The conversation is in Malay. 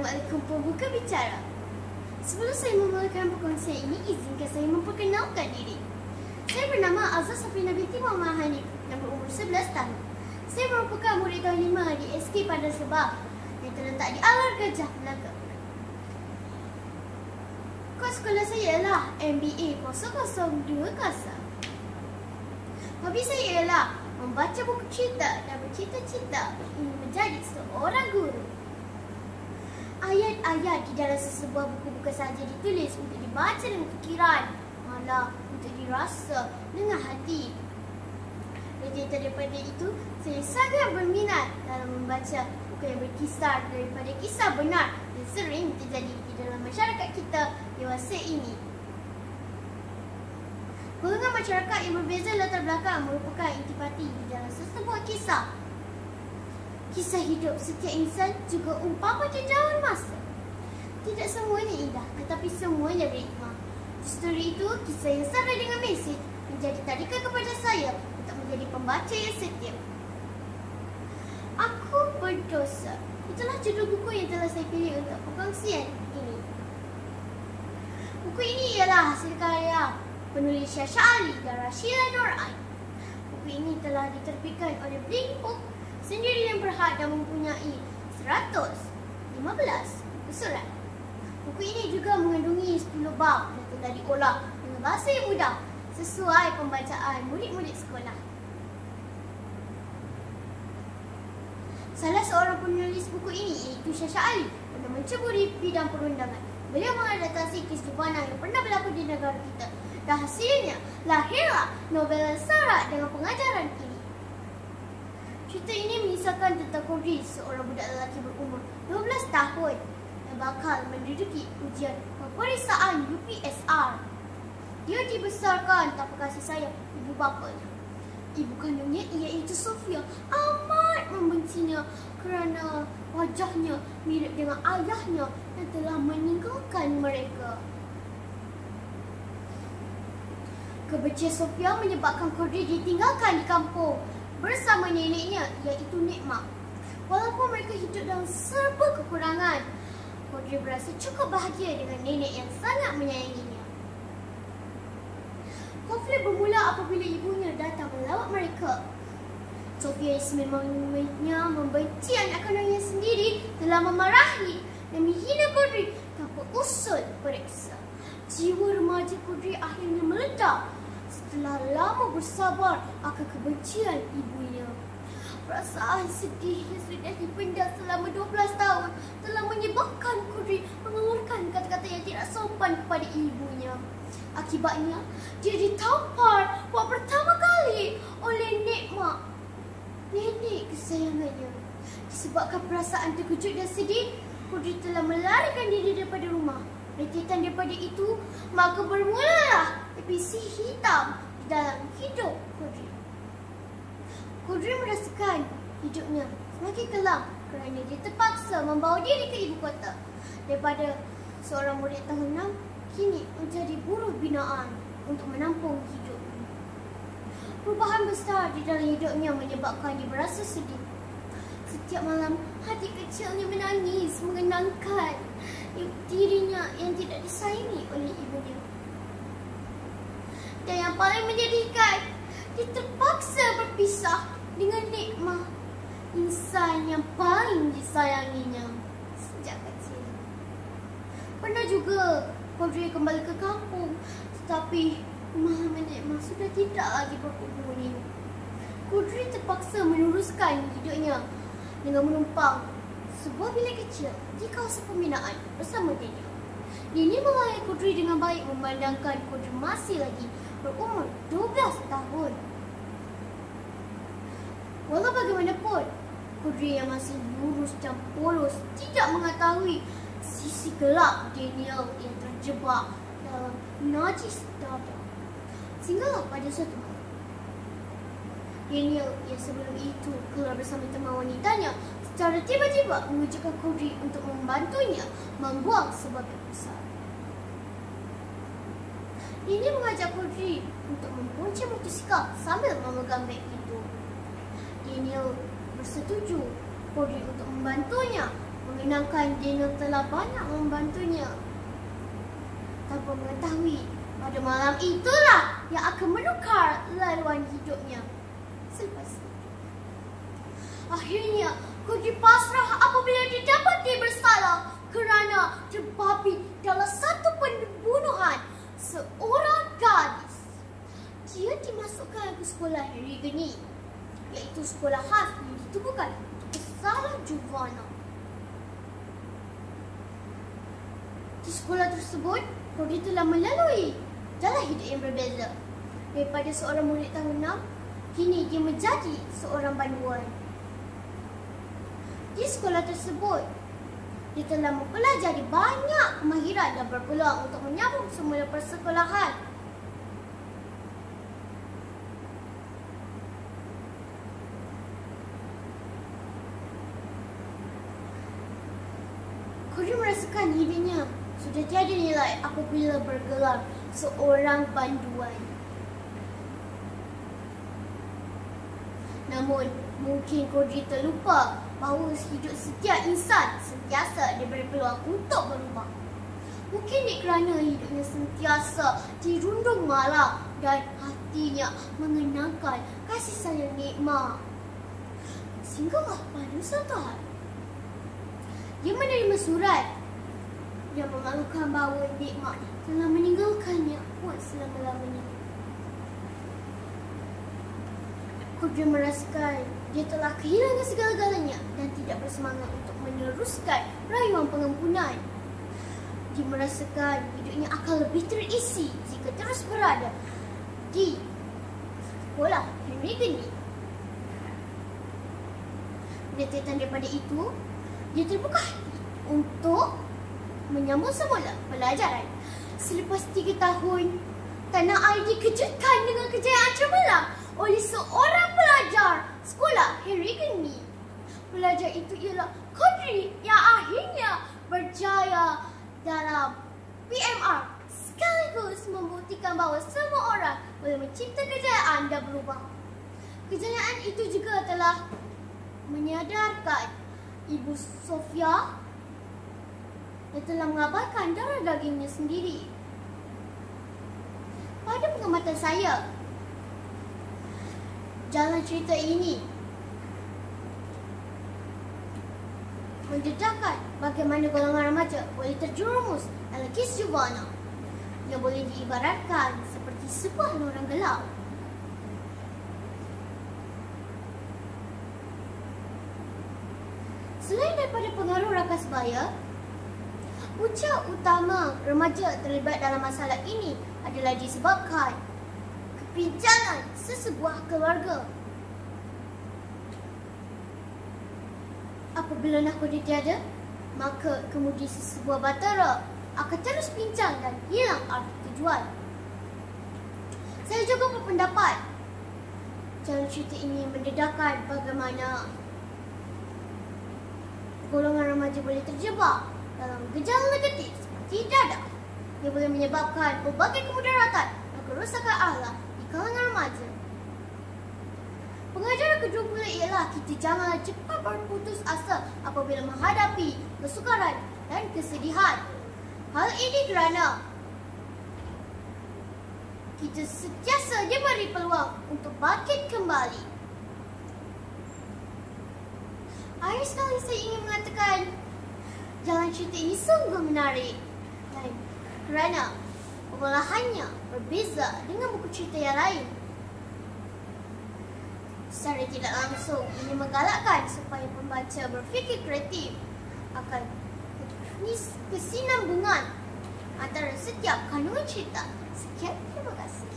Assalamualaikum pembuka bicara. Sebelum saya memulakan perkongsian ini, izinkan saya memperkenalkan diri. Saya bernama Azza Safina binti Muhammad Hanif yang berumur 11 tahun. Saya merupakan murid tahun 5 di SK Padang Sebah yang terletak di Alar Gajah, Melaka. Kos sekolah saya ialah MBA 002 Hobi saya ialah membaca buku cerita dan bercita-cita ingin menjadi seorang guru. Ayat-ayat di dalam sesebuah buku bukan sahaja ditulis untuk dibaca dengan fikiran, malah untuk dirasa dengan hati. Daripada itu, saya sangat berminat dalam membaca buku yang berkisar daripada kisah benar yang sering terjadi di dalam masyarakat kita dewasa ini. Golongan masyarakat yang berbeza latar belakang merupakan intipati di dalam sesebuah kisah. Kisah hidup setiap insan juga umpama jejauhan masa. Tidak semuanya indah, tetapi semuanya berhikmah. Justru itu, kisah yang syarat dengan mesej menjadi tarikan kepada saya untuk menjadi pembaca yang setia. Aku Berdosa. Itulah judul buku yang telah saya pilih untuk perkongsian ini. Buku ini ialah hasil karya penulis Syasha Ali dan Rashida Nur Ain. Buku ini telah diterbitkan oleh Blink Book sendiri yang berhad dan mempunyai 115 buku surat. Buku ini juga mengandungi 10 bab dan telah diolah dengan bahasa yang mudah sesuai pembacaan murid-murid sekolah. Salah seorang penulis buku ini iaitu Syasha Ali pernah menceburi bidang perundangan. Beliau mengadaptasi kisah jubana yang pernah berlaku di negara kita dan hasilnya lahirlah novel syarat dengan pengajaran ini. Cerita ini mengisahkan tentang Kodri, seorang budak lelaki berumur 12 tahun yang bakal menduduki ujian peperiksaan UPSR. Dia dibesarkan tanpa kasih sayang ibu bapanya. Ibu kandungnya iaitu Sofia amat membencinya kerana wajahnya mirip dengan ayahnya yang telah meninggalkan mereka. Kebencian Sofia menyebabkan Kodri ditinggalkan di kampung bersama neneknya iaitu Nikmat. Walaupun mereka hidup dalam serba kekurangan, Kodri berasa cukup bahagia dengan nenek yang sangat menyayanginya. Konflik bermula apabila ibunya datang melawat mereka. Sofia yang sememangnya membenci anak kandungnya sendiri telah memarahi dan menghina Kodri tanpa usul periksa. Jiwa remaja Kodri akhirnya meledak setelah lama bersabar akan kebencian ibunya. Perasaan sedih yang sudah dipendam selama 12 tahun telah menyebabkan Kodri mengeluarkan kata-kata yang tidak sopan kepada ibunya. Akibatnya, dia ditampar buat pertama kali oleh Nikmat, nenek kesayangannya. Disebabkan perasaan terkejut dan sedih, Kodri telah melarikan diri daripada rumah. Rentetan daripada itu, maka bermulalah episode hitam di dalam hidup Kodri. Kodri merasakan hidupnya semakin kelam kerana dia terpaksa membawa diri ke ibu kota. Daripada seorang murid tahun 6, kini menjadi buruh binaan untuk menampung hidupnya. Perubahan besar di dalam hidupnya menyebabkan dia berasa sedih. Setiap malam, hati kecilnya menangis mengenangkan dirinya yang tidak disayangi oleh ibunya. Dan yang paling menyedihkan, dia terpaksa berpisah dengan Nikmat, insan yang paling disayanginya sejak kecil. Pernah juga Kodri kembali ke kampung, tetapi rumah Nikmat sudah tidak lagi berpenghuni. Kodri terpaksa meneruskan hidupnya dengan menumpang sebuah bilik kecil di kawasan pembinaan bersama nenek. Nenek melayani Kodri dengan baik memandangkan Kodri masih lagi berumur 12 tahun. Walau bagaimanapun, Kodri yang masih lurus dan polos tidak mengetahui sisi gelap Daniel yang terjebak dalam najis dada. Sehinggalah pada suatu malam, Daniel yang sebelum itu keluar bersama teman wanitanya secara tiba-tiba mengejutkan Kodri untuk membantunya membuang sebuah beg besar. Daniel mengajak Kodri untuk membonceng motosikal sambil memegang beg itu. Daniel bersetuju Kodri untuk membantunya mengenangkan Daniel telah banyak membantunya. Tanpa mengetahui, pada malam itulah yang akan menukar laluan hidupnya. Selepas itu, akhirnya Kodri pasrah apabila didapati bersalah kerana terbabi dalam satu pembunuhan seorang gadis. Dia dimasukkan ke sekolah Harry Geni, iaitu sekolah khas yang ditubuhkan untuk kesalahan Giovanna. Di sekolah tersebut, Kodri telah melalui jalan hidup yang berbeza. Daripada seorang murid tahun 6, kini dia menjadi seorang banduan. Di sekolah tersebut, dia telah mempelajari banyak kemahiran dan berpeluang untuk menyambung semula persekolahan. Kodri merasakan hidupnya sudah tiada nilai apabila bergelar seorang banduan. Namun, mungkin Kodri terlupa bahawa hidup setiap insan sentiasa diberi peluang untuk berubah. Mungkin kerana hidupnya sentiasa dirundung malam dan hatinya mengenangkan kasih sayang nikmat. Sehinggalah pada suatu hari, dia menerima surat yang mengalukan bahawa nikmat telah meninggalkannya buat selama-lamanya. Kodri merasakan dia telah kehilangan segala-galanya dan tidak bersemangat untuk meneruskan rayuan pengampunan. Dia merasakan hidupnya akan lebih terisi jika terus berada di sekolah Henry Geni. Berkaitan daripada itu, dia terbuka hati untuk menyambung semula pelajaran. Selepas 3 tahun, tanah air dikejutkan dengan kejayaan cemerlang oleh seorang pelajar sekolah Harry Geni. Pelajar itu ialah Kodri yang akhirnya berjaya dalam PMR, sekaligus membuktikan bahawa semua orang boleh mencipta kejayaan dan berubah. Kejayaan itu juga telah menyadarkan Ibu Sofia yang telah mengabaikan darah dagingnya sendiri. Pada pengamatan saya, jalan cerita ini mendedahkan bagaimana golongan remaja boleh terjerumus dalam kes Giovanna yang boleh diibaratkan seperti sebuah lorong gelap. Selain daripada pengaruh raka sebaya, punca utama remaja terlibat dalam masalah ini adalah disebabkan kepincangan sesebuah keluarga. Apabila nahkoda tiada, maka kemudian sesebuah batera akan terus pincang dan hilang arti tujuan. Saya juga berpendapat jalan cerita ini mendedahkan bagaimana golongan remaja boleh terjebak dalam gejala negatif seperti dadah yang boleh menyebabkan pelbagai kemudaratan dan kerosakan akhlak di kalangan remaja. Pengajaran kedua pula ialah kita janganlah cepat berputus asa apabila menghadapi kesukaran dan kesedihan. Hal ini kerana kita sentiasa diberi peluang untuk bangkit kembali. Akhir sekali saya ingin mengatakan jalan cerita ini sungguh menarik dan kerana pengolahannya berbeza dengan buku cerita yang lain. Secara tidak langsung, ini menggalakkan supaya pembaca berfikir kreatif akan kesinambungan antara setiap kandungan cerita. Sekian, terima kasih.